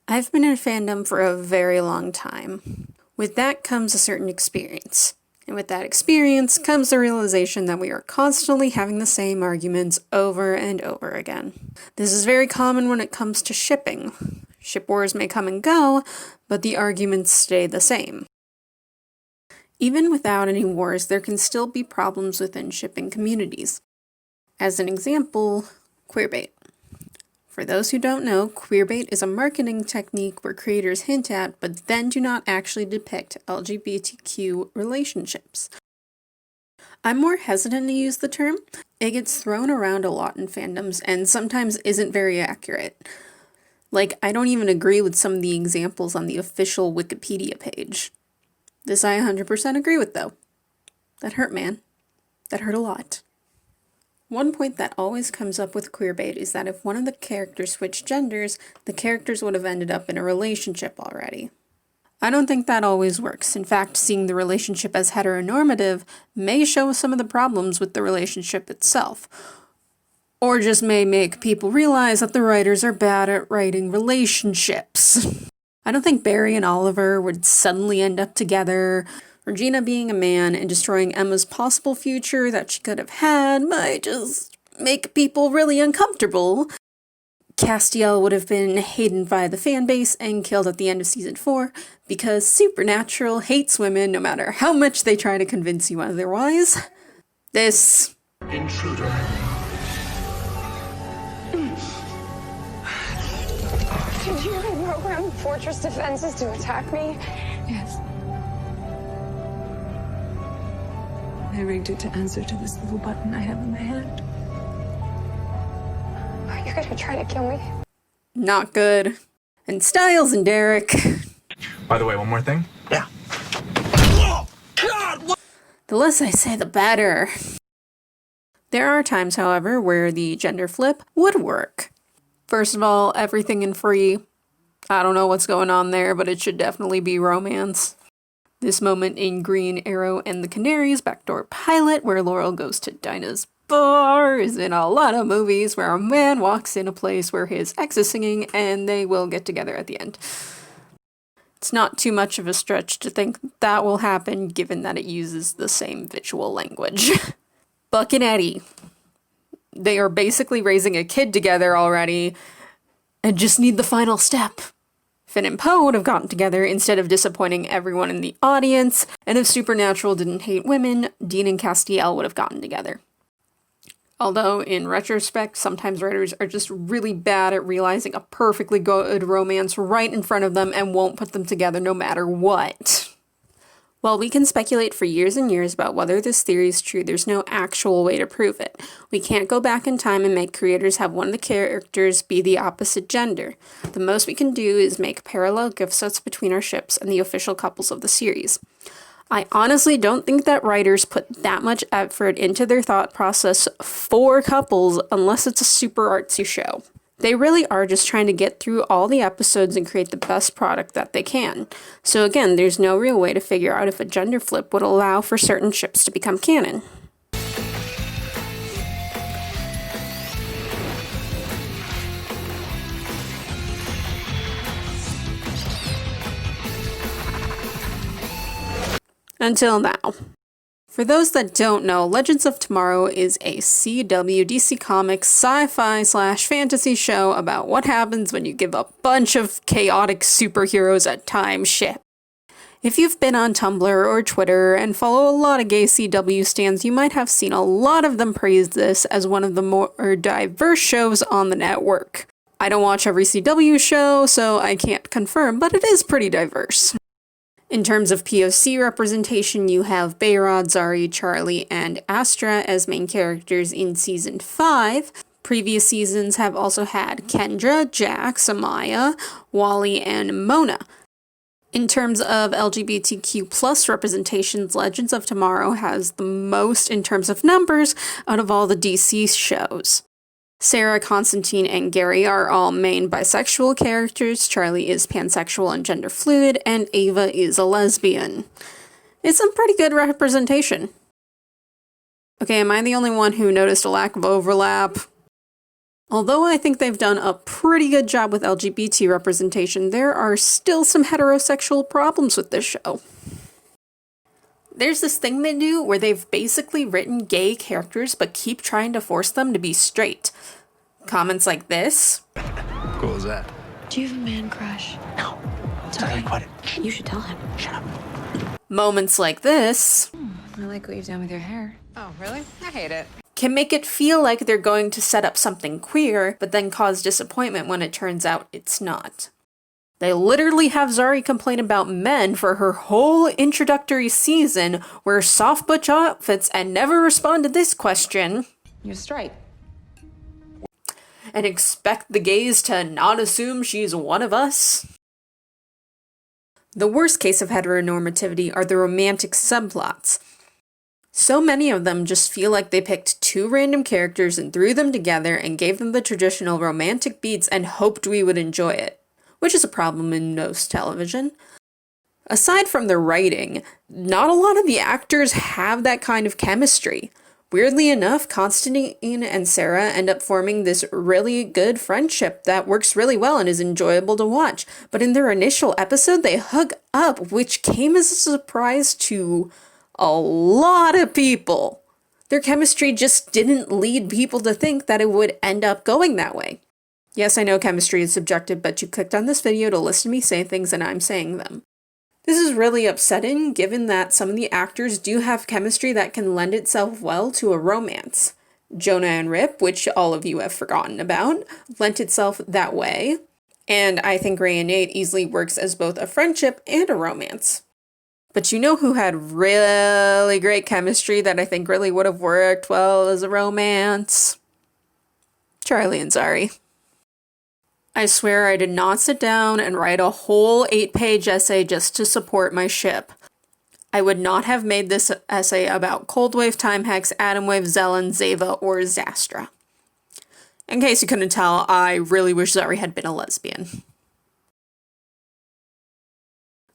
I've been in fandom for a very long time. With that comes a certain experience. And with that experience comes the realization that we are constantly having the same arguments over and over again. This is very common when it comes to shipping. Ship wars may come and go, but the arguments stay the same. Even without any wars, there can still be problems within shipping communities. As an example, queerbait. For those who don't know, queerbait is a marketing technique where creators hint at, but then do not actually depict LGBTQ relationships. I'm more hesitant to use the term. It gets thrown around a lot in fandoms and sometimes isn't very accurate. Like, I don't even agree with some of the examples on the official Wikipedia page. This I 100% agree with, though. That hurt, man. That hurt a lot. One point that always comes up with queerbait is that if one of the characters switched genders, the characters would have ended up in a relationship already. I don't think that always works. In fact, seeing the relationship as heteronormative may show some of the problems with the relationship itself. Or just may make people realize that the writers are bad at writing relationships. I don't think Barry and Oliver would suddenly end up together. Regina being a man and destroying Emma's possible future that she could have had might just make people really uncomfortable. Castiel would have been hated by the fanbase and killed at the end of season 4 because Supernatural hates women no matter how much they try to convince you otherwise. This intruder. Did you reprogram fortress defenses to attack me? Yes. I rigged it to answer to this little button I have in my hand. Are you gonna try to kill me? not good. And Styles and Derek. By the way, one more thing. Yeah. The less I say, the better. There are times, however, where the gender flip would work. First of all, everything in Free. I don't know what's going on there, but it should definitely be romance. This moment in Green Arrow and the Canaries backdoor pilot where Laurel goes to Dinah's bar is in a lot of movies where a man walks in a place where his ex is singing and they will get together at the end. It's not too much of a stretch to think that will happen given that it uses the same visual language. Buck and Eddie. They are basically raising a kid together already and just need the final step. Finn and Poe would have gotten together instead of disappointing everyone in the audience, and if Supernatural didn't hate women, Dean and Castiel would have gotten together. Although, in retrospect, sometimes writers are just really bad at realizing a perfectly good romance right in front of them and won't put them together no matter what. While we can speculate for years and years about whether this theory is true, there's no actual way to prove it. We can't go back in time and make creators have one of the characters be the opposite gender. The most we can do is make parallel gift sets between our ships and the official couples of the series. I honestly don't think that writers put that much effort into their thought process for couples unless it's a super artsy show. They really are just trying to get through all the episodes and create the best product that they can. So again, there's no real way to figure out if a gender flip would allow for certain ships to become canon. Until now. For those that don't know, Legends of Tomorrow is a CW DC Comics sci-fi/fantasy show about what happens when you give a bunch of chaotic superheroes a time ship. If you've been on Tumblr or Twitter and follow a lot of gay CW stans, you might have seen a lot of them praise this as one of the more diverse shows on the network. I don't watch every CW show, so I can't confirm, but it is pretty diverse. In terms of POC representation, you have Bayrod, Zari, Charlie, and Astra as main characters in Season 5. Previous seasons have also had Kendra, Jax, Amaya, Wally, and Mona. In terms of LGBTQ+ representations, Legends of Tomorrow has the most in terms of numbers out of all the DC shows. Sarah, Constantine, and Gary are all main bisexual characters, Charlie is pansexual and gender fluid, and Ava is a lesbian. It's some pretty good representation. Okay, am I the only one who noticed a lack of overlap? Although I think they've done a pretty good job with LGBT representation, there are still some heterosexual problems with this show. There's this thing they do where they've basically written gay characters but keep trying to force them to be straight. Comments like this. How cool is that? Do you have a man crush? No. It's okay. Quit it. You should tell him. Shut up. Moments like this. I like what you've done with your hair. Oh, really? I hate it. Can make it feel like they're going to set up something queer, but then cause disappointment when it turns out it's not. They literally have Zari complain about men for her whole introductory season, wear soft butch outfits, and never respond to this question. You're straight. And expect the gays to not assume she's one of us. The worst case of heteronormativity are the romantic subplots. So many of them just feel like they picked two random characters and threw them together and gave them the traditional romantic beats and hoped we would enjoy it, which is a problem in most television. Aside from the writing, not a lot of the actors have that kind of chemistry. Weirdly enough, Constantine and Sarah end up forming this really good friendship that works really well and is enjoyable to watch. But in their initial episode, they hug up, which came as a surprise to a lot of people. Their chemistry just didn't lead people to think that it would end up going that way. Yes, I know chemistry is subjective, but you clicked on this video to listen to me say things and I'm saying them. This is really upsetting given that some of the actors do have chemistry that can lend itself well to a romance. Jonah and Rip, which all of you have forgotten about, lent itself that way. And I think Zari and Nate easily works as both a friendship and a romance. But you know who had really great chemistry that I think really would have worked well as a romance? Charlie and Zari. I swear I did not sit down and write a whole 8-page essay just to support my ship. I would not have made this essay about Cold Wave, Time Hex, Atom Wave, Zelen, Zeva, or Zastra. In case you couldn't tell, I really wish Zari had been a lesbian.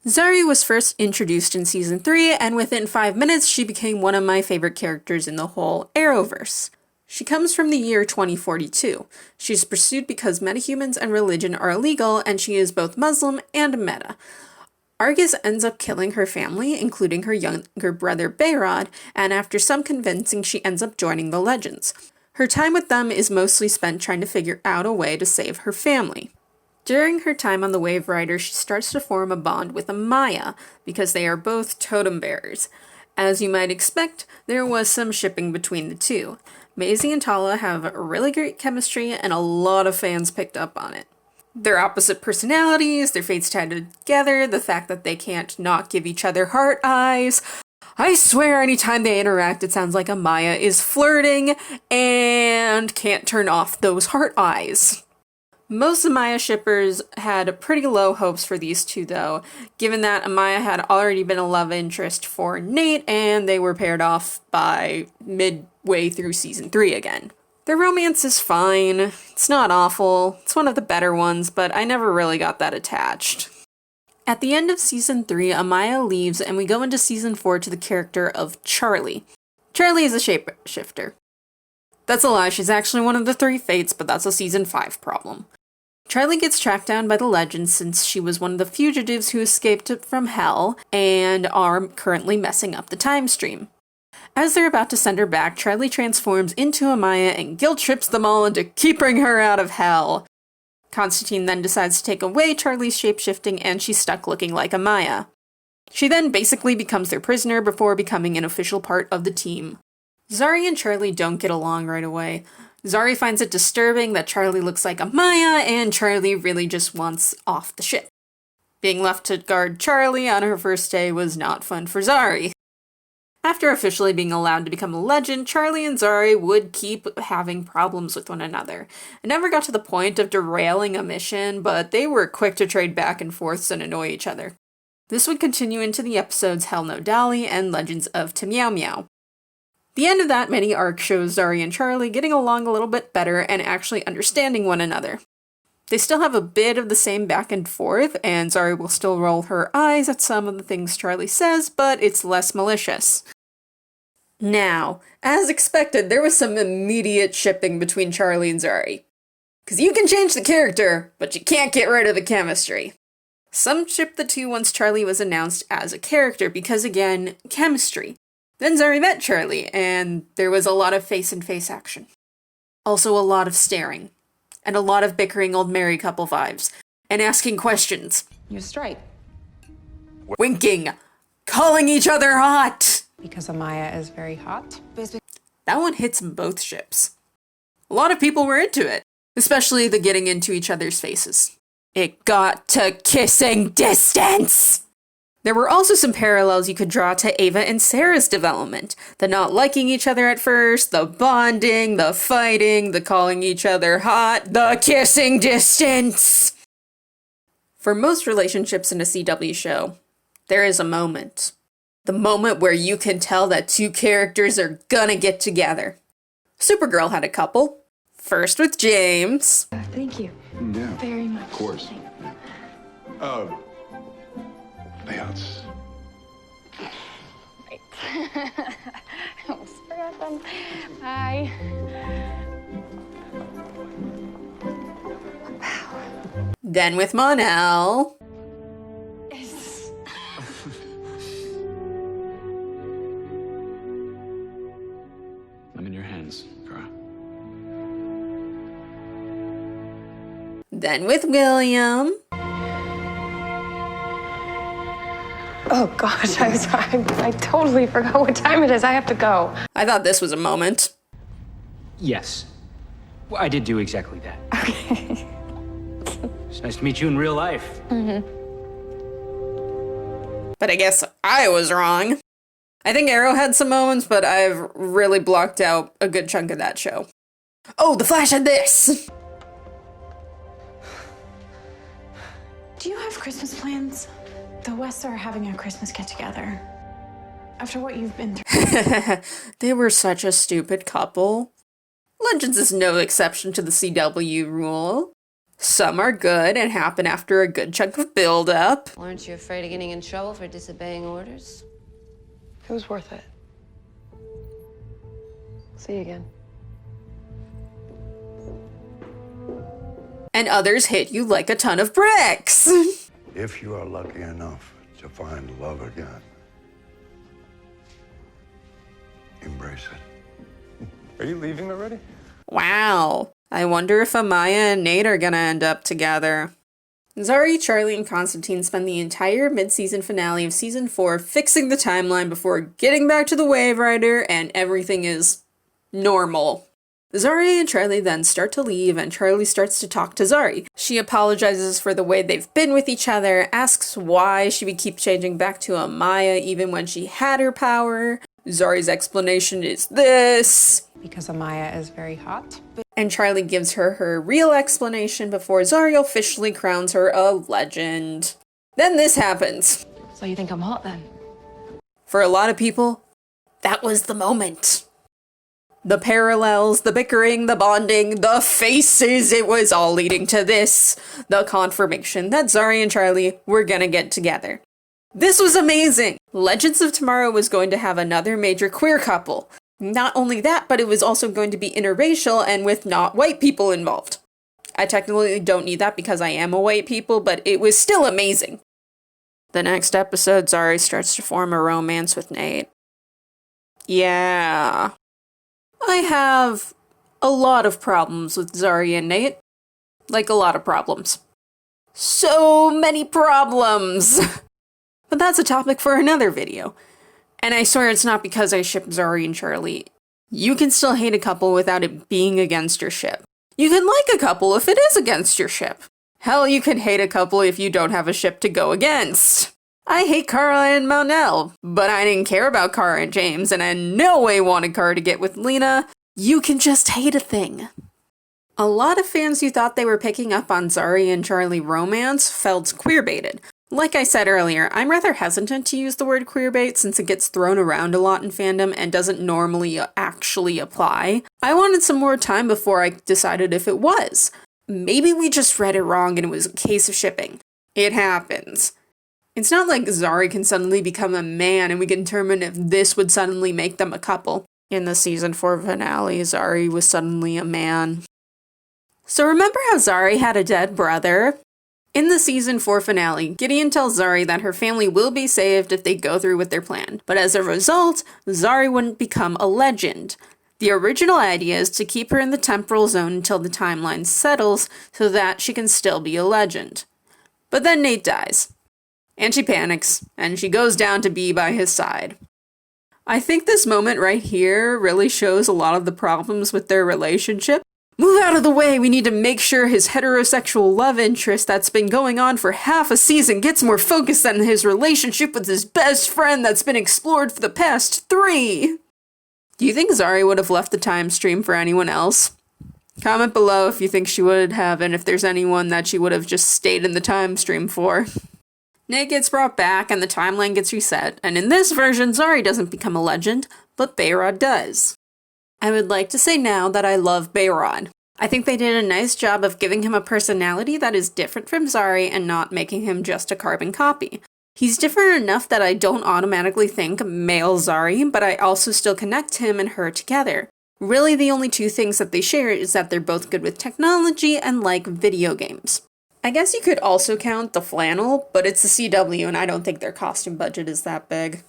Zari was first introduced in Season 3, and within 5 minutes she became one of my favorite characters in the whole Arrowverse. She comes from the year 2042. She's pursued because metahumans and religion are illegal, and she is both Muslim and meta. Argus ends up killing her family, including her younger brother Behrad, and after some convincing she ends up joining the Legends. Her time with them is mostly spent trying to figure out a way to save her family. During her time on the Wave Rider, she starts to form a bond with Amaya, because they are both totem bearers. As you might expect, there was some shipping between the two. Maisie and Tala have really great chemistry, and a lot of fans picked up on it. Their opposite personalities, their fates tied together, the fact that they can't not give each other heart eyes. I swear anytime they interact, it sounds like Amaya is flirting and can't turn off those heart eyes. Most Amaya shippers had pretty low hopes for these two though, given that Amaya had already been a love interest for Nate and they were paired off by midway through Season 3 again. Their romance is fine, it's not awful, it's one of the better ones, but I never really got that attached. At the end of Season 3, Amaya leaves and we go into Season 4 to the character of Charlie. Charlie is a shapeshifter. That's a lie, she's actually one of the 3 fates, but that's a Season 5 problem. Charlie gets tracked down by the Legends since she was one of the fugitives who escaped from hell and are currently messing up the time stream. As they're about to send her back, Charlie transforms into Amaya and guilt trips them all into keeping her out of hell. Constantine then decides to take away Charlie's shapeshifting and she's stuck looking like Amaya. She then basically becomes their prisoner before becoming an official part of the team. Zari and Charlie don't get along right away. Zari finds it disturbing that Charlie looks like Amaya, and Charlie really just wants off the ship. Being left to guard Charlie on her first day was not fun for Zari. After officially being allowed to become a legend, Charlie and Zari would keep having problems with one another. It never got to the point of derailing a mission, but they were quick to trade back and forths and annoy each other. This would continue into the episodes Hell No Dolly and Legends of Meow Meow. The end of that mini arc shows Zari and Charlie getting along a little bit better and actually understanding one another. They still have a bit of the same back and forth, and Zari will still roll her eyes at some of the things Charlie says, but it's less malicious. Now, as expected, there was some immediate shipping between Charlie and Zari. Because you can change the character, but you can't get rid of the chemistry. Some shipped the two once Charlie was announced as a character because, again, chemistry. Then Zari met Charlie, and there was a lot of face-and-face action. Also a lot of staring. And a lot of bickering old married couple vibes. And asking questions. You're straight. Winking. Calling each other hot. Because Amaya is very hot. That one hits both ships. A lot of people were into it. Especially the getting into each other's faces. It got to kissing distance! There were also some parallels you could draw to Ava and Sarah's development. The not liking each other at first, the bonding, the fighting, the calling each other hot, the kissing distance! For most relationships in a CW show, there is a moment. The moment where you can tell that two characters are gonna get together. Supergirl had a couple. First with James. Thank you. Yeah. Very much. Of course. Layouts. I almost forgot them. Hi. Then with Monel. I'm in your hands, Kara. Then with William. Oh gosh, I'm sorry. I totally forgot what time it is. I have to go. I thought this was a moment. Yes. Well, I did do exactly that. Okay. It's nice to meet you in real life. But I guess I was wrong. I think Arrow had some moments, but I've really blocked out a good chunk of that show. Oh, The Flash had this! Do you have Christmas plans? The Wests are having a Christmas get-together. After what you've been through. They were such a stupid couple. Legends is no exception to the CW rule. Some are good and happen after a good chunk of build-up. Aren't you afraid of getting in trouble for disobeying orders? It was worth it. See you again. And others hit you like a ton of bricks. If you are lucky enough to find love again, embrace it. Are you leaving already? Wow. I wonder if Amaya and Nate are gonna end up together. Zari, Charlie, and Constantine spend the entire mid-season finale of Season 4 fixing the timeline before getting back to the Wave Rider, and everything is normal. Zari and Charlie then start to leave, and Charlie starts to talk to Zari. She apologizes for the way they've been with each other, asks why she would keep changing back to Amaya even when she had her power. Zari's explanation is this. Because Amaya is very hot. And Charlie gives her her real explanation before Zari officially crowns her a legend. Then this happens. So you think I'm hot then? For a lot of people, that was the moment. The parallels, the bickering, the bonding, the faces, it was all leading to this. The confirmation that Zari and Charlie were gonna get together. This was amazing! Legends of Tomorrow was going to have another major queer couple. Not only that, but it was also going to be interracial and with not white people involved. I technically don't need that because I am a white people, but it was still amazing. The next episode, Zari starts to form a romance with Nate. Yeah. I have a lot of problems with Zari and Nate. Like a lot of problems. So many problems! But that's a topic for another video. And I swear it's not because I ship Zari and Charlie. You can still hate a couple without it being against your ship. You can like a couple if it is against your ship. Hell, you can hate a couple if you don't have a ship to go against. I hate Kara and Monel, but I didn't care about Kara and James, and I in no way wanted Kara to get with Lena. You can just hate a thing. A lot of fans who thought they were picking up on Zari and Charlie romance felt queerbaited. Like I said earlier, I'm rather hesitant to use the word queerbait since it gets thrown around a lot in fandom and doesn't normally actually apply. I wanted some more time before I decided if it was. Maybe we just read it wrong and it was a case of shipping. It happens. It's not like Zari can suddenly become a man and we can determine if this would suddenly make them a couple. In the Season 4 finale, Zari was suddenly a man. So remember how Zari had a dead brother? In the season 4 finale, Gideon tells Zari that her family will be saved if they go through with their plan, but as a result, Zari wouldn't become a legend. The original idea is to keep her in the temporal zone until the timeline settles so that she can still be a legend. But then Nate dies. And she panics, and she goes down to be by his side. I think this moment right here really shows a lot of the problems with their relationship. Move out of the way, we need to make sure his heterosexual love interest that's been going on for half a season gets more focus than his relationship with his best friend that's been explored for the past 3. Do you think Zari would have left the time stream for anyone else? Comment below if you think she would have, and if there's anyone that she would have just stayed in the time stream for. Nate gets brought back and the timeline gets reset, and in this version, Zari doesn't become a legend, but Behrad does. I would like to say now that I love Behrad. I think they did a nice job of giving him a personality that is different from Zari and not making him just a carbon copy. He's different enough that I don't automatically think male Zari, but I also still connect him and her together. Really, the only 2 things that they share is that they're both good with technology and like video games. I guess you could also count the flannel, but it's the CW and I don't think their costume budget is that big.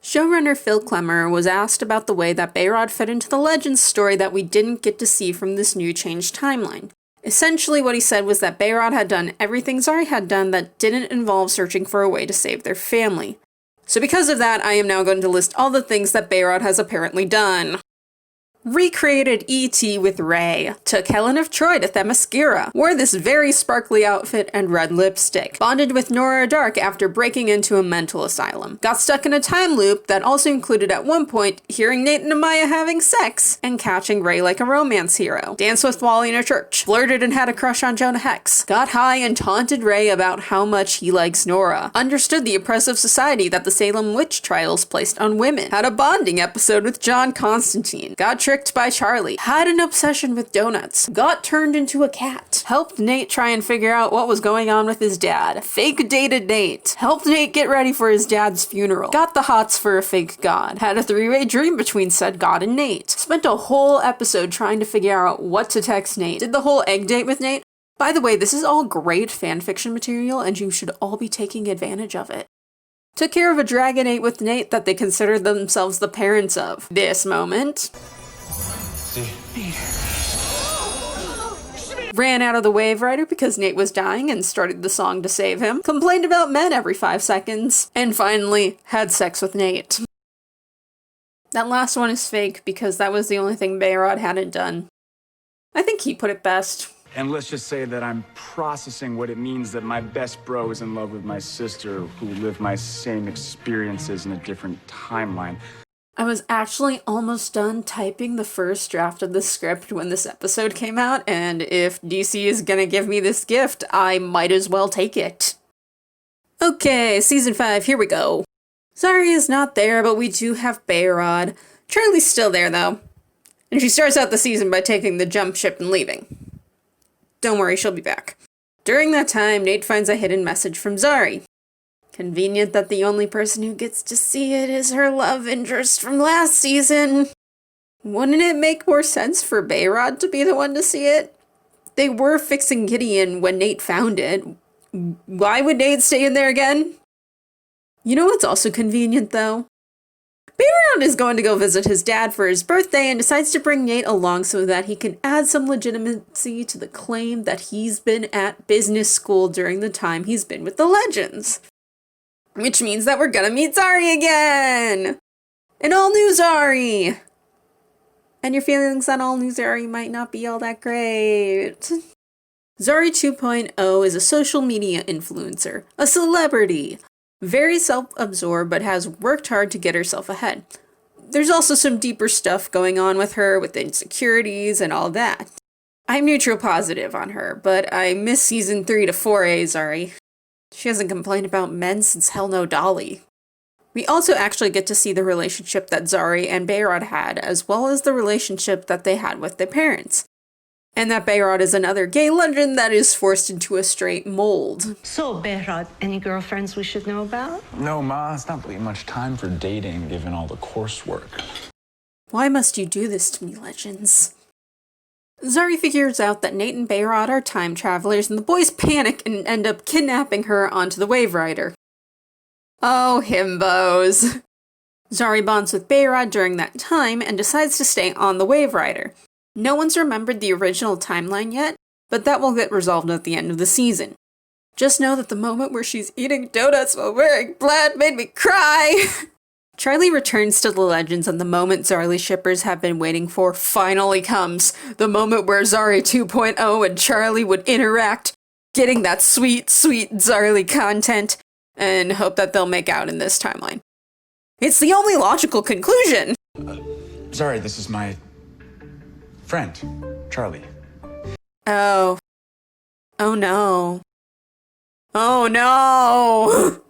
Showrunner Phil Klemmer was asked about the way that Behrad fit into the Legends story that we didn't get to see from this new changed timeline. Essentially what he said was that Behrad had done everything Zari had done that didn't involve searching for a way to save their family. So because of that, I am now going to list all the things that Behrad has apparently done. Recreated E.T. with Rey, took Helen of Troy to Themyscira, wore this very sparkly outfit and red lipstick, bonded with Nora Dark after breaking into a mental asylum, got stuck in a time loop that also included at one point hearing Nate and Amaya having sex and catching Rey like a romance hero, danced with Wally in a church, flirted and had a crush on Jonah Hex, got high and taunted Rey about how much he likes Nora, understood the oppressive society that the Salem witch trials placed on women, had a bonding episode with John Constantine, got tricked by Charlie, had an obsession with donuts, got turned into a cat, helped Nate try and figure out what was going on with his dad, fake dated Nate, helped Nate get ready for his dad's funeral, got the hots for a fake god, had a 3-way dream between said god and Nate, spent a whole episode trying to figure out what to text Nate, did the whole egg date with Nate. By the way, this is all great fanfiction material and you should all be taking advantage of it. Took care of a dragonate with Nate that they considered themselves the parents of. This moment. Ran out of the Wave Rider because Nate was dying and started the song to save him, complained about men every 5 seconds, and finally had sex with Nate. That last one is fake because that was the only thing Behrad hadn't done. I think he put it best. And let's just say that I'm processing what it means that my best bro is in love with my sister who lived my same experiences in a different timeline. I was actually almost done typing the first draft of the script when this episode came out, and if DC is gonna give me this gift, I might as well take it. Okay, season 5, here we go. Zari is not there, but we do have Behrad. Charlie's still there, though. And she starts out the season by taking the jump ship and leaving. Don't worry, she'll be back. During that time, Nate finds a hidden message from Zari. Convenient that the only person who gets to see it is her love interest from last season. Wouldn't it make more sense for Behrad to be the one to see it? They were fixing Gideon when Nate found it. Why would Nate stay in there again? You know what's also convenient, though? Behrad is going to go visit his dad for his birthday and decides to bring Nate along so that he can add some legitimacy to the claim that he's been at business school during the time he's been with the Legends. Which means that we're gonna meet Zari again! An all-new Zari! And your feelings on all-new Zari might not be all that great. Zari 2.0 is a social media influencer, a celebrity, very self-absorbed but has worked hard to get herself ahead. There's also some deeper stuff going on with her, with insecurities and all that. I'm neutral positive on her, but I miss season 3 to 4A Zari. She hasn't complained about men since Hell No Dolly. We also actually get to see the relationship that Zari and Behrad had, as well as the relationship that they had with their parents. And that Behrad is another gay legend that is forced into a straight mold. So, Behrad, any girlfriends we should know about? No, Ma, it's not really much time for dating given all the coursework. Why must you do this to me, Legends? Zari figures out that Nate and Bayrod are time travelers, and the boys panic and end up kidnapping her onto the Wave Rider. Oh, himbos. Zari bonds with Bayrod during that time and decides to stay on the Wave Rider. No one's remembered the original timeline yet, but that will get resolved at the end of the season. Just know that the moment where she's eating donuts while wearing plaid made me cry! Charlie returns to the Legends, and the moment Zarly shippers have been waiting for finally comes. The moment where Zari 2.0 and Charlie would interact, getting that sweet, sweet Zarly content, and hope that they'll make out in this timeline. It's the only logical conclusion! Zari, this is my friend, Charlie. Oh. Oh no. Oh no!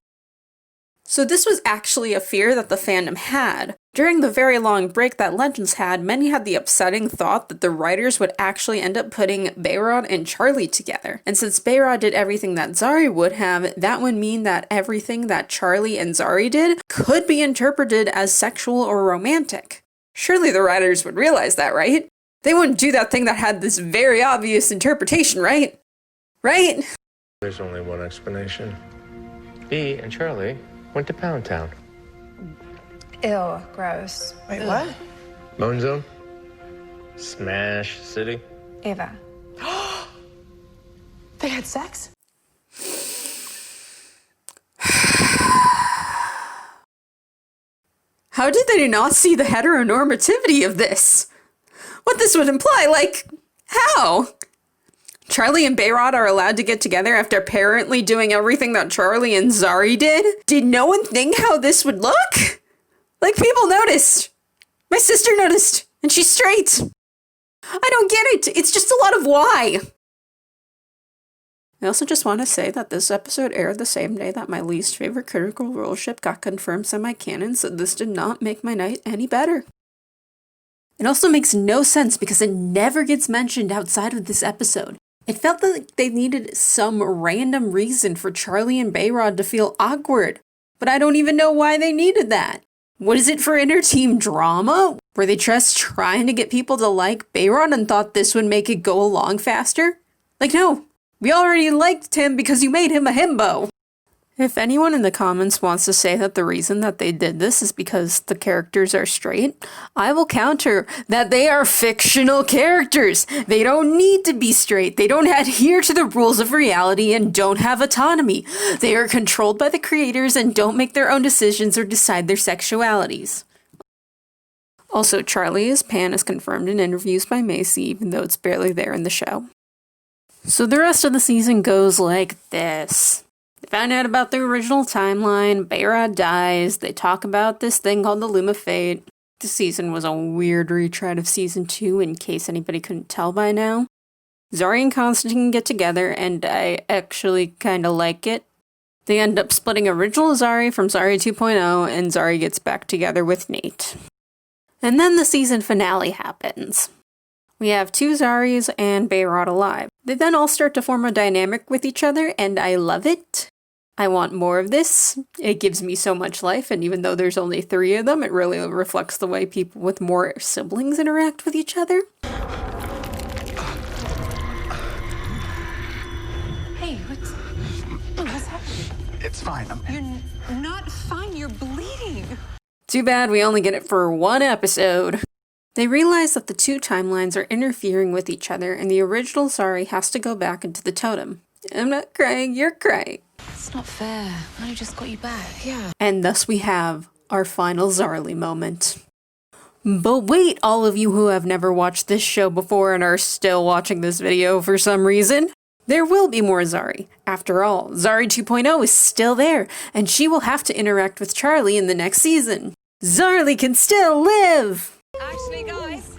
So this was actually a fear that the fandom had. During the very long break that Legends had, many had the upsetting thought that the writers would actually end up putting Bayrod and Charlie together. And since Bayrod did everything that Zari would have, that would mean that everything that Charlie and Zari did could be interpreted as sexual or romantic. Surely the writers would realize that, right? They wouldn't do that thing that had this very obvious interpretation, right? Right? There's only one explanation. B and Charlie went to Pound Town. Ew, gross. Wait, what? Moan Zone? Smash City? Ava. They had sex? How did they not see the heteronormativity of this? What this would imply, like, how? Charlie and Bayrod are allowed to get together after apparently doing everything that Charlie and Zari did? Did no one think how this would look? Like, people noticed. My sister noticed, and she's straight. I don't get it. It's just a lot of why. I also just want to say that this episode aired the same day that my least favorite Critical Role ship got confirmed semi-canon, so this did not make my night any better. It also makes no sense because it never gets mentioned outside of this episode. It felt like they needed some random reason for Charlie and Bayrod to feel awkward, but I don't even know why they needed that. What is it for inter-team drama? Were they just trying to get people to like Bayrod and thought this would make it go along faster? Like, no, we already liked him because you made him a himbo. If anyone in the comments wants to say that the reason that they did this is because the characters are straight, I will counter that they are fictional characters. They don't need to be straight. They don't adhere to the rules of reality and don't have autonomy. They are controlled by the creators and don't make their own decisions or decide their sexualities. Also, Charlie's pan is confirmed in interviews by Macy, even though it's barely there in the show. So the rest of the season goes like this. They found out about the original timeline, Bayrod dies, they talk about this thing called the Loom of Fate. This season was a weird retread of season 2 in case anybody couldn't tell by now. Zari and Constantine get together and I actually kinda like it. They end up splitting original Zari from Zari 2.0 and Zari gets back together with Nate. And then the season finale happens. We have 2 Zaris and Bayrod alive. They then all start to form a dynamic with each other, and I love it. I want more of this. It gives me so much life, and even though there's only 3 of them, it really reflects the way people with more siblings interact with each other. Hey, what's happening? It's fine. You're not fine. You're bleeding. Too bad we only get it for 1 episode. They realize that the 2 timelines are interfering with each other and the original Zari has to go back into the totem. I'm not crying, you're crying. It's not fair. I only just got you back. Yeah. And thus we have our final Zarly moment. But wait, all of you who have never watched this show before and are still watching this video for some reason, there will be more Zari. After all, Zari 2.0 is still there, and she will have to interact with Charlie in the next season. Zarly can still live! Actually, guys,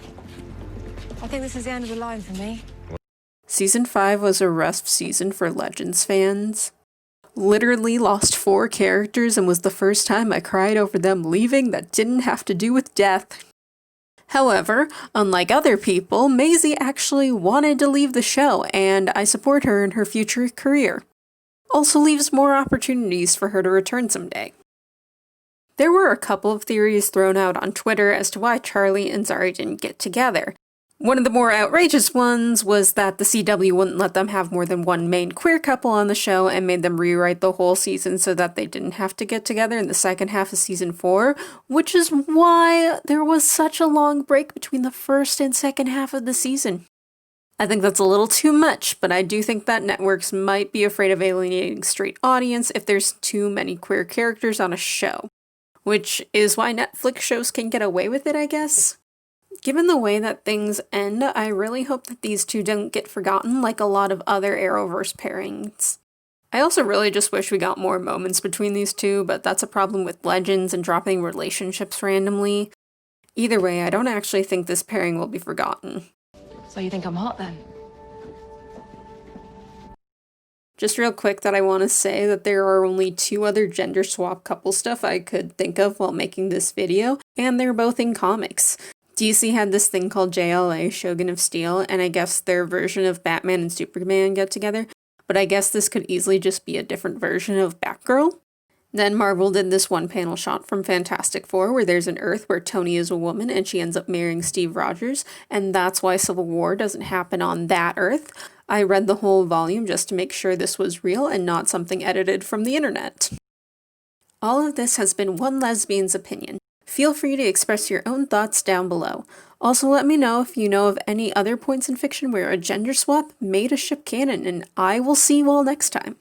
I think this is the end of the line for me. Season 5 was a rough season for Legends fans. Literally lost 4 characters and was the first time I cried over them leaving that didn't have to do with death. However, unlike other people, Maisie actually wanted to leave the show, and I support her in her future career. Also leaves more opportunities for her to return someday. There were a couple of theories thrown out on Twitter as to why Charlie and Zari didn't get together. One of the more outrageous ones was that the CW wouldn't let them have more than one main queer couple on the show and made them rewrite the whole season so that they didn't have to get together in the second half of season 4, which is why there was such a long break between the first and second half of the season. I think that's a little too much, but I do think that networks might be afraid of alienating straight audience if there's too many queer characters on a show, which is why Netflix shows can get away with it, I guess. Given the way that things end, I really hope that these two don't get forgotten like a lot of other Arrowverse pairings. I also really just wish we got more moments between these two, but that's a problem with Legends and dropping relationships randomly. Either way, I don't actually think this pairing will be forgotten. So you think I'm hot then? Just real quick that I want to say that there are only 2 other gender swap couple stuff I could think of while making this video, and they're both in comics. DC had this thing called JLA, Shogun of Steel, and I guess their version of Batman and Superman get together, but I guess this could easily just be a different version of Batgirl. Then Marvel did this one-panel shot from Fantastic Four where there's an Earth where Tony is a woman and she ends up marrying Steve Rogers, and that's why Civil War doesn't happen on that Earth. I read the whole volume just to make sure this was real and not something edited from the internet. All of this has been one lesbian's opinion. Feel free to express your own thoughts down below. Also let me know if you know of any other points in fiction where a gender swap made a ship canon, and I will see you all next time.